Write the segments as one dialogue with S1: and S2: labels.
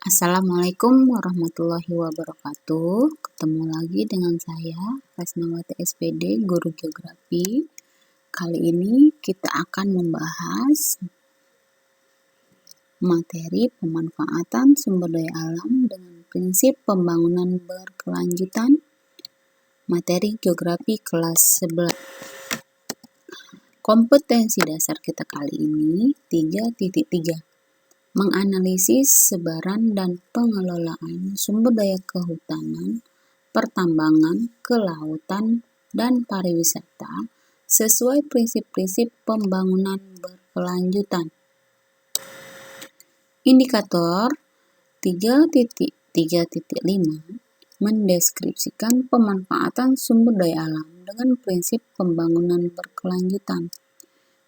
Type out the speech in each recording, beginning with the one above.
S1: Assalamualaikum warahmatullahi wabarakatuh. Ketemu lagi dengan saya, Resnawati SPD, Guru Geografi. Kali ini kita akan membahas materi pemanfaatan sumber daya alam dengan prinsip pembangunan berkelanjutan. Materi Geografi kelas 11. Kompetensi dasar kita kali ini 3.3. Menganalisis sebaran dan pengelolaan sumber daya kehutanan, pertambangan, kelautan, dan pariwisata sesuai prinsip-prinsip pembangunan berkelanjutan. Indikator 3.3.5 mendeskripsikan pemanfaatan sumber daya alam dengan prinsip pembangunan berkelanjutan.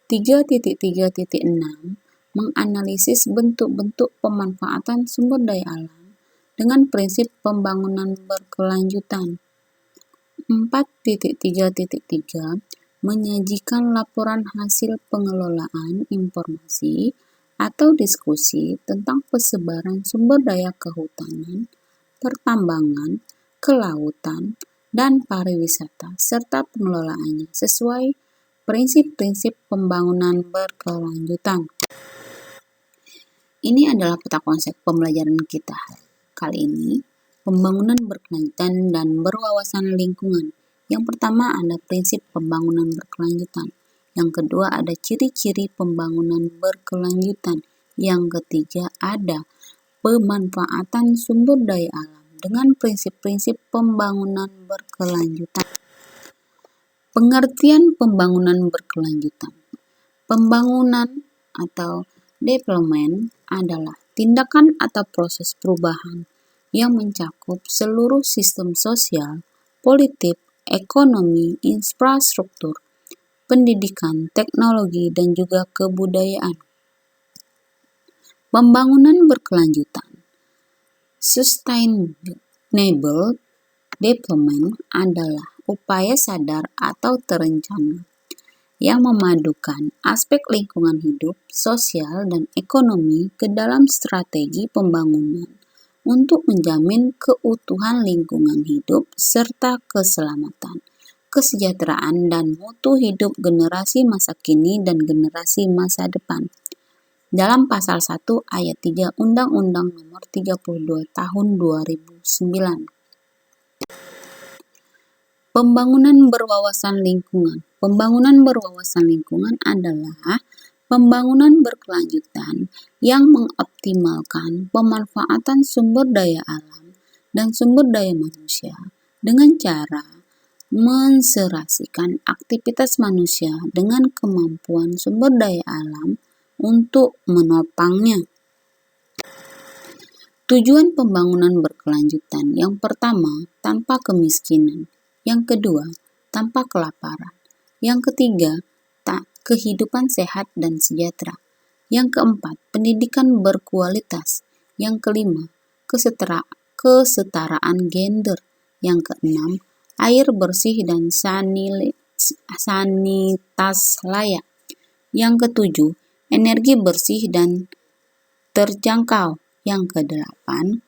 S1: 3.3.6 menganalisis bentuk-bentuk pemanfaatan sumber daya alam dengan prinsip pembangunan berkelanjutan. 4.3.3 menyajikan laporan hasil pengelolaan informasi atau diskusi tentang persebaran sumber daya kehutanan, pertambangan, kelautan, dan pariwisata serta pengelolaannya sesuai prinsip-prinsip pembangunan berkelanjutan. Ini adalah peta konsep pembelajaran kita kali ini, pembangunan berkelanjutan dan berwawasan lingkungan. Yang pertama ada prinsip pembangunan berkelanjutan. Yang kedua ada ciri-ciri pembangunan berkelanjutan. Yang ketiga ada pemanfaatan sumber daya alam dengan prinsip-prinsip pembangunan berkelanjutan. Pengertian pembangunan berkelanjutan. Pembangunan atau development adalah tindakan atau proses perubahan yang mencakup seluruh sistem sosial, politik, ekonomi, infrastruktur, pendidikan, teknologi, dan juga kebudayaan. Pembangunan berkelanjutan. Sustainable development adalah upaya sadar atau terencana yang memadukan aspek lingkungan hidup, sosial, dan ekonomi ke dalam strategi pembangunan untuk menjamin keutuhan lingkungan hidup serta keselamatan, kesejahteraan, dan mutu hidup generasi masa kini dan generasi masa depan. Dalam pasal 1 ayat 3 Undang-Undang Nomor 32 Tahun 2009. Pembangunan berwawasan lingkungan. Pembangunan berwawasan lingkungan adalah pembangunan berkelanjutan yang mengoptimalkan pemanfaatan sumber daya alam dan sumber daya manusia dengan cara menserasikan aktivitas manusia dengan kemampuan sumber daya alam untuk menopangnya. Tujuan pembangunan berkelanjutan yang pertama, tanpa kemiskinan. Yang kedua, tanpa kelaparan. Yang ketiga, kehidupan sehat dan sejahtera. Yang keempat, pendidikan berkualitas. Yang kelima, kesetaraan gender. Yang keenam, air bersih dan sanitas layak. Yang ketujuh, energi bersih dan terjangkau. Yang kedelapan,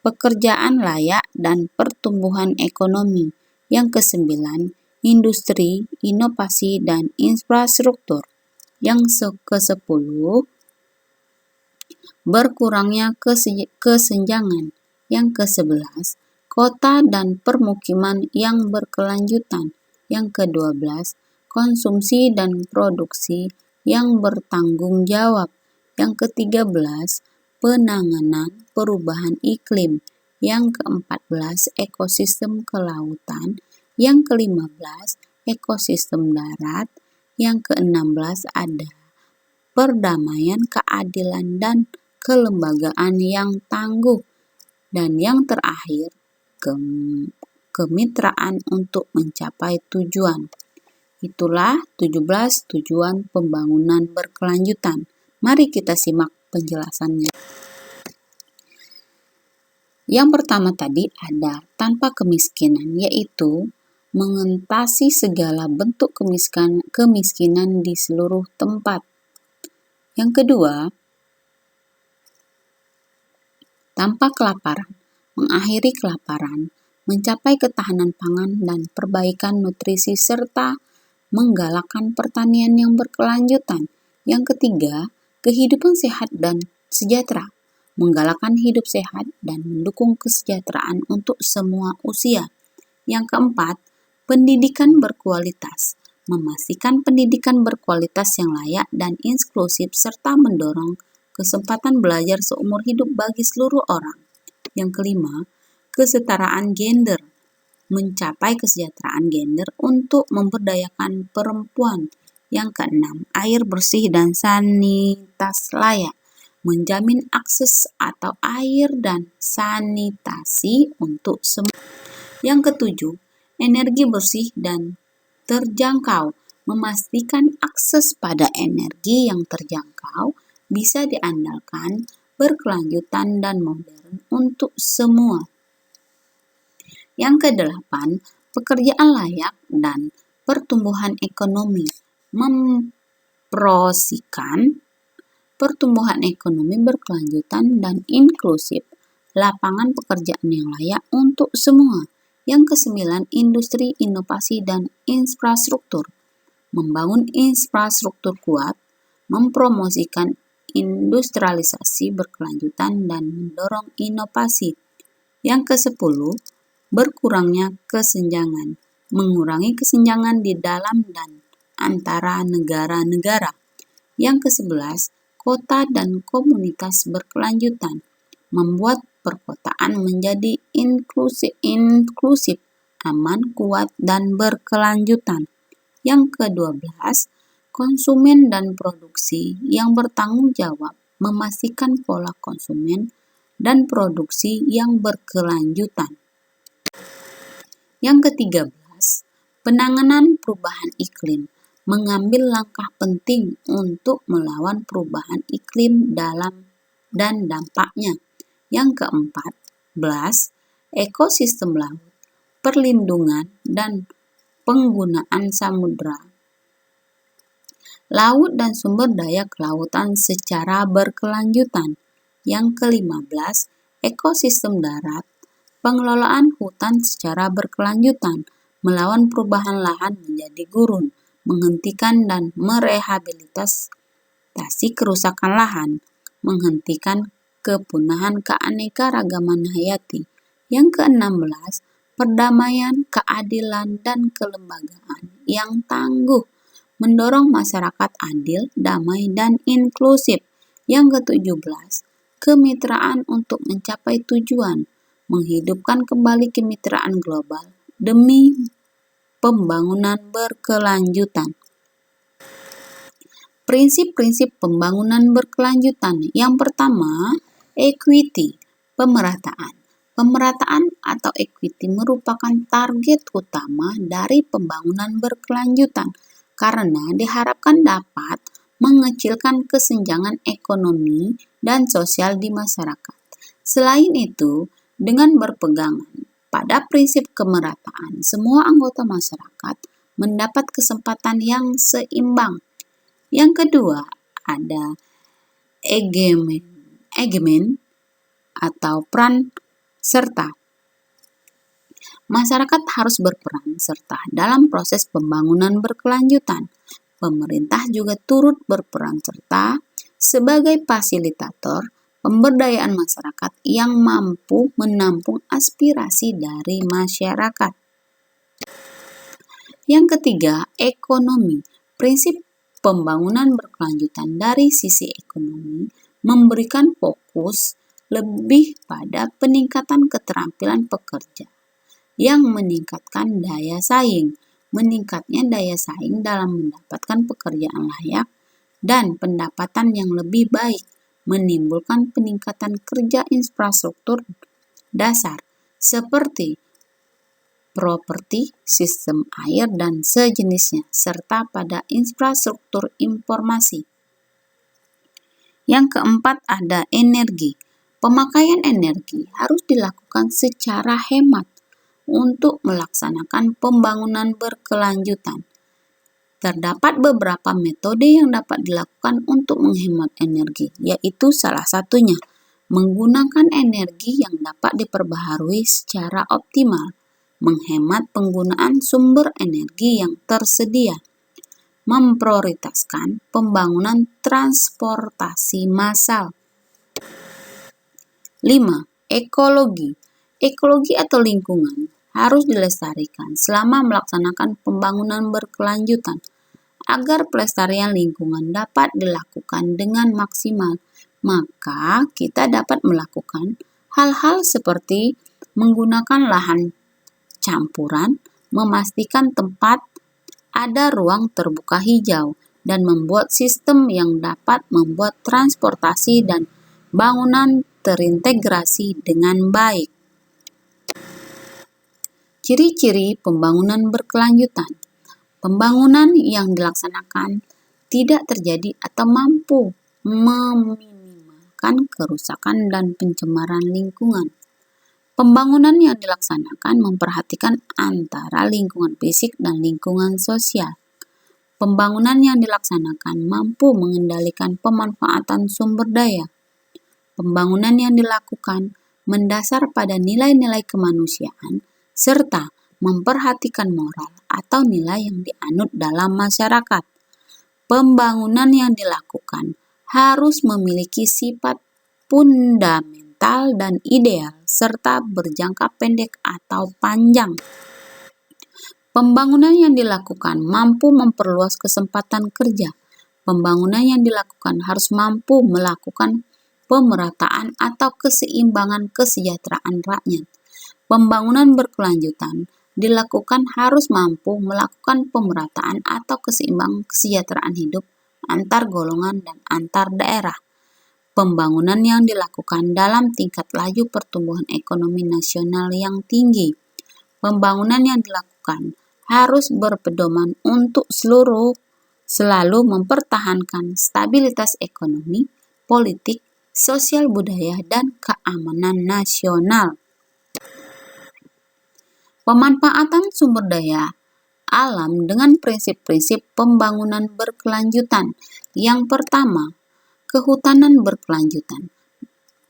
S1: pekerjaan layak dan pertumbuhan ekonomi. Yang kesembilan, industri, inovasi, dan infrastruktur. Yang ke-10, berkurangnya kesenjangan. Yang ke-11, kota dan permukiman yang berkelanjutan. Yang ke-12, konsumsi dan produksi yang bertanggung jawab. Yang ke-13, penanganan perubahan iklim. Yang ke-14, ekosistem kelautan. Yang ke-15, ekosistem darat. Yang ke-16 ada perdamaian, keadilan, dan kelembagaan yang tangguh. Dan yang terakhir, kemitraan untuk mencapai tujuan. Itulah 17 tujuan pembangunan berkelanjutan. Mari kita simak penjelasannya. Yang pertama tadi ada tanpa kemiskinan, yaitu mengatasi segala bentuk kemiskinan di seluruh tempat. Yang kedua, tanpa kelaparan, mengakhiri kelaparan, mencapai ketahanan pangan dan perbaikan nutrisi serta menggalakkan pertanian yang berkelanjutan. Yang ketiga, kehidupan sehat dan sejahtera, menggalakkan hidup sehat dan mendukung kesejahteraan untuk semua usia. Yang keempat, pendidikan berkualitas, memastikan pendidikan berkualitas yang layak dan inklusif serta mendorong kesempatan belajar seumur hidup bagi seluruh orang. Yang kelima, kesetaraan gender, mencapai kesejahteraan gender untuk memberdayakan perempuan. Yang keenam, air bersih dan sanitasi layak, menjamin akses atau air dan sanitasi untuk semua. Yang ketujuh, energi bersih dan terjangkau, memastikan akses pada energi yang terjangkau, bisa diandalkan, berkelanjutan, dan modern untuk semua. Yang kedelapan, pekerjaan layak dan pertumbuhan ekonomi, mempromosikan pertumbuhan ekonomi berkelanjutan dan inklusif, lapangan pekerjaan yang layak untuk semua. Yang kesembilan, industri, inovasi, dan infrastruktur, membangun infrastruktur kuat, mempromosikan industrialisasi berkelanjutan dan mendorong inovasi. Yang kesepuluh, berkurangnya kesenjangan, mengurangi kesenjangan di dalam dan antara negara-negara. Yang kesebelas, kota dan komunitas berkelanjutan, membuat perkotaan menjadi inklusif, aman, kuat, dan berkelanjutan. Yang ke-12, konsumen dan produksi yang bertanggung jawab, memastikan pola konsumen dan produksi yang berkelanjutan. Yang ke-13, penanganan perubahan iklim, mengambil langkah penting untuk melawan perubahan iklim dan dampaknya. Yang ke-14, ekosistem laut, perlindungan dan penggunaan samudra, laut dan sumber daya kelautan secara berkelanjutan. Yang ke-15, ekosistem darat, pengelolaan hutan secara berkelanjutan, melawan perubahan lahan menjadi gurun, menghentikan dan merehabilitasi kerusakan lahan, menghentikan kepunahan keanekaragaman hayati. Yang ke-16, perdamaian, keadilan, dan kelembagaan yang tangguh, mendorong masyarakat adil, damai, dan inklusif. Yang ke-17, kemitraan untuk mencapai tujuan, menghidupkan kembali kemitraan global demi pembangunan berkelanjutan. Prinsip-prinsip pembangunan berkelanjutan. Yang pertama, equity, pemerataan. Pemerataan atau equity merupakan target utama dari pembangunan berkelanjutan karena diharapkan dapat mengecilkan kesenjangan ekonomi dan sosial di masyarakat. Selain itu, dengan berpegangan pada prinsip kemerataan, semua anggota masyarakat mendapat kesempatan yang seimbang. Yang kedua, ada egemen atau peran serta. Masyarakat harus berperan serta dalam proses pembangunan berkelanjutan. Pemerintah juga turut berperan serta sebagai fasilitator pemberdayaan masyarakat yang mampu menampung aspirasi dari masyarakat. Yang ketiga, ekonomi. Prinsip pembangunan berkelanjutan dari sisi ekonomi memberikan fokus lebih pada peningkatan keterampilan pekerja yang meningkatkan daya saing. Meningkatnya daya saing dalam mendapatkan pekerjaan layak dan pendapatan yang lebih baik, menimbulkan peningkatan kerja infrastruktur dasar seperti properti, sistem air, dan sejenisnya, serta pada infrastruktur informasi. Yang keempat ada energi. Pemakaian energi harus dilakukan secara hemat untuk melaksanakan pembangunan berkelanjutan. Terdapat beberapa metode yang dapat dilakukan untuk menghemat energi, yaitu salah satunya menggunakan energi yang dapat diperbaharui secara optimal, menghemat penggunaan sumber energi yang tersedia, memprioritaskan pembangunan transportasi massal. 5. Ekologi. Ekologi atau lingkungan harus dilestarikan selama melaksanakan pembangunan berkelanjutan. Agar pelestarian lingkungan dapat dilakukan dengan maksimal, maka kita dapat melakukan hal-hal seperti menggunakan lahan campuran, memastikan tempat ada ruang terbuka hijau, dan membuat sistem yang dapat membuat transportasi dan bangunan terintegrasi dengan baik. Ciri-ciri pembangunan berkelanjutan. Pembangunan yang dilaksanakan tidak terjadi atau mampu meminimalkan kerusakan dan pencemaran lingkungan. Pembangunan yang dilaksanakan memperhatikan antara lingkungan fisik dan lingkungan sosial. Pembangunan yang dilaksanakan mampu mengendalikan pemanfaatan sumber daya. Pembangunan yang dilakukan mendasar pada nilai-nilai kemanusiaan serta memperhatikan moral atau nilai yang dianut dalam masyarakat. Pembangunan yang dilakukan harus memiliki sifat fundamental dan ideal serta berjangka pendek atau panjang. Pembangunan yang dilakukan mampu memperluas kesempatan kerja. Pembangunan yang dilakukan harus mampu melakukan pemerataan atau keseimbangan kesejahteraan rakyat. Pembangunan berkelanjutan dilakukan harus mampu melakukan pemerataan atau keseimbangan kesejahteraan hidup antar golongan dan antar daerah. Pembangunan yang dilakukan dalam tingkat laju pertumbuhan ekonomi nasional yang tinggi. Pembangunan yang dilakukan harus berpedoman untuk selalu mempertahankan stabilitas ekonomi, politik, sosial budaya, dan keamanan nasional. Pemanfaatan sumber daya alam dengan prinsip-prinsip pembangunan berkelanjutan. Yang pertama, kehutanan berkelanjutan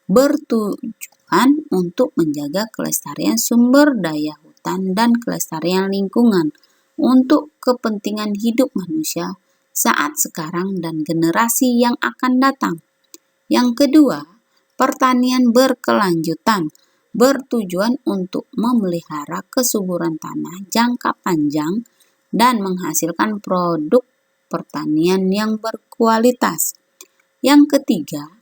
S1: bertujuan untuk menjaga kelestarian sumber daya hutan dan kelestarian lingkungan untuk kepentingan hidup manusia saat sekarang dan generasi yang akan datang. Yang kedua, pertanian berkelanjutan bertujuan untuk memelihara kesuburan tanah jangka panjang dan menghasilkan produk pertanian yang berkualitas. Yang ketiga,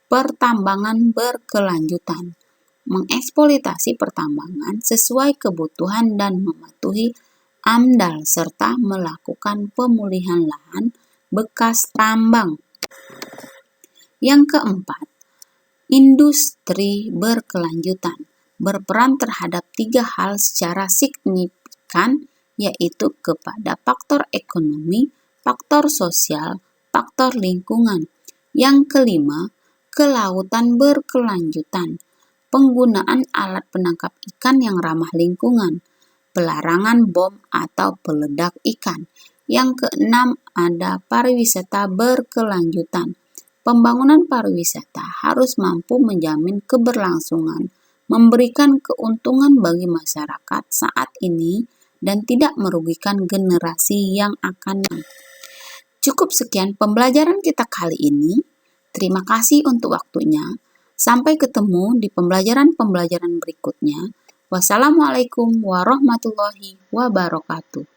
S1: pertambangan berkelanjutan mengeksploitasi pertambangan sesuai kebutuhan dan mematuhi AMDAL serta melakukan pemulihan lahan bekas tambang. Yang keempat, industri berkelanjutan berperan terhadap 3 hal secara signifikan, yaitu kepada faktor ekonomi, faktor sosial, faktor lingkungan. Yang kelima, kelautan berkelanjutan, penggunaan alat penangkap ikan yang ramah lingkungan, pelarangan bom atau peledak ikan. Yang keenam, ada pariwisata berkelanjutan. Pembangunan pariwisata harus mampu menjamin keberlangsungan, memberikan keuntungan bagi masyarakat saat ini, dan tidak merugikan generasi yang akan datang. Cukup sekian pembelajaran kita kali ini. Terima kasih untuk waktunya. Sampai ketemu di pembelajaran-pembelajaran berikutnya. Wassalamualaikum warahmatullahi wabarakatuh.